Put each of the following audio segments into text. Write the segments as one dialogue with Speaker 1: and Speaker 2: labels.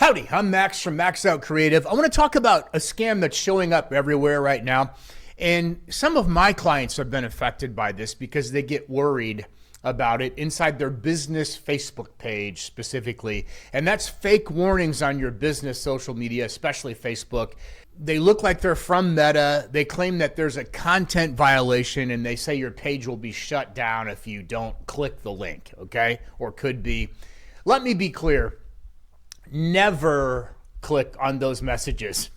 Speaker 1: Howdy, I'm Max from Max Out Creative. I want to talk about a scam that's showing up everywhere right now. And some of my clients have been affected by this because they get worried about it inside their business Facebook page specifically. And that's fake warnings on your business social media, especially Facebook. They look like they're from Meta. They claim that there's a content violation and they say your page will be shut down if you don't click the link, okay? Or could be. Let me be clear. Never click on those messages.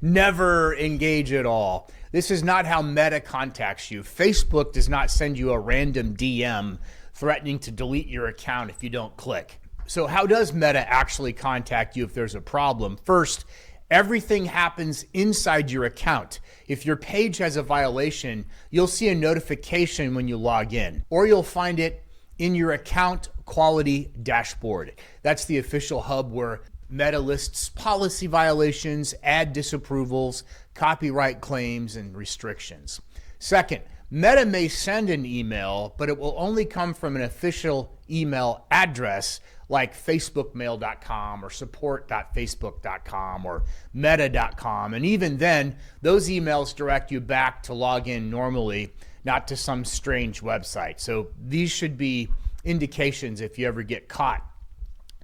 Speaker 1: Never engage at all. This is not how Meta contacts you. Facebook does not send you a random DM threatening to delete your account if you don't click. So how does Meta actually contact you if there's a problem? First, everything happens inside your account. If your page has a violation, you'll see a notification when you log in, or you'll find it in your account quality dashboard. That's the official hub where Meta lists policy violations, ad disapprovals, copyright claims, and restrictions. Second, Meta may send an email, but it will only come from an official email address like facebookmail.com or support.facebook.com or meta.com. And even then, those emails direct you back to log in normally, not to some strange website. So these should be indications if you ever get caught.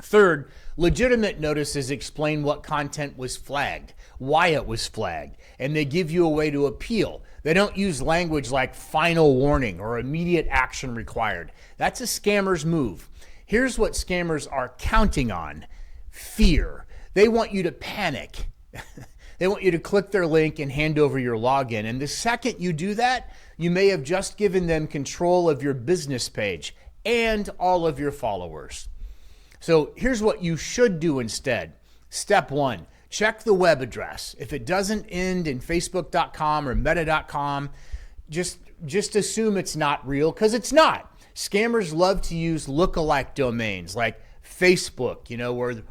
Speaker 1: Third, legitimate notices explain what content was flagged, why it was flagged, and they give you a way to appeal. They don't use language like final warning or immediate action required. That's a scammer's move. Here's what scammers are counting on: fear. They want you to panic. They want you to click their link and hand over your login. And the second you do that, you may have just given them control of your business page and all of your followers. So here's what you should do instead. Step one, check the web address. If it doesn't end in facebook.com or meta.com, just assume it's not real, because it's not. Scammers love to use lookalike domains like Facebook,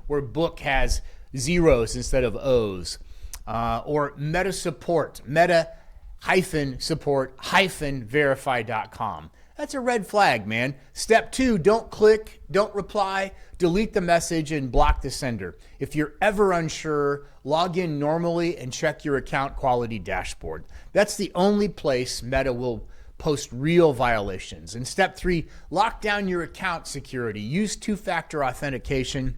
Speaker 1: where book has zeros instead of O's. Or meta support, meta-support-verify.com. That's a red flag, man. Step two, don't click, don't reply, delete the message and block the sender. If you're ever unsure, log in normally and check your account quality dashboard. That's the only place Meta will post real violations. And step three, lock down your account security. Use two-factor authentication.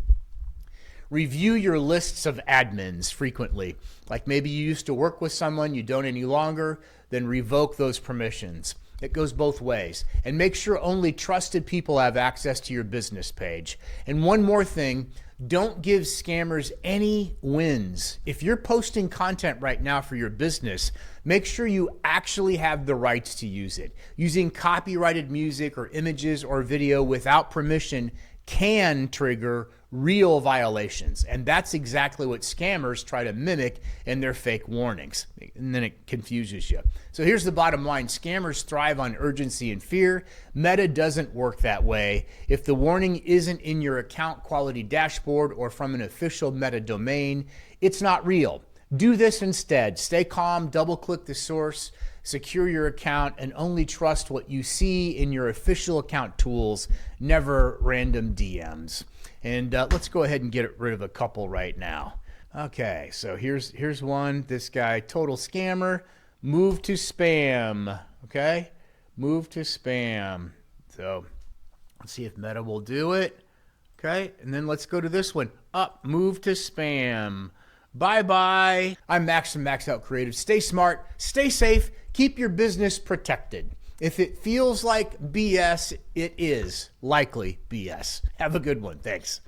Speaker 1: Review your lists of admins frequently. Like maybe you used to work with someone, you don't any longer, then revoke those permissions. It goes both ways. And make sure only trusted people have access to your business page. And one more thing, don't give scammers any wins. If you're posting content right now for your business, make sure you actually have the rights to use it. Using copyrighted music or images or video without permission can trigger real violations. And that's exactly what scammers try to mimic in their fake warnings. And then it confuses you. So here's the bottom line. Scammers thrive on urgency and fear. Meta doesn't work that way. If the warning isn't in your account quality dashboard or from an official Meta domain, it's not real. Do this instead. Stay calm, double click the source, secure your account, and only trust what you see in your official account tools, never random DMs. And let's go ahead and get rid of a couple right now. Okay, so here's one. This guy, total scammer. Move to spam. Okay, move to spam. So let's see if Meta will do it. Okay, and then let's go to this one. Move to spam. Bye-bye. I'm Max from Max Out Creative. Stay smart, stay safe, keep your business protected. If it feels like BS, it is likely BS. Have a good one. Thanks.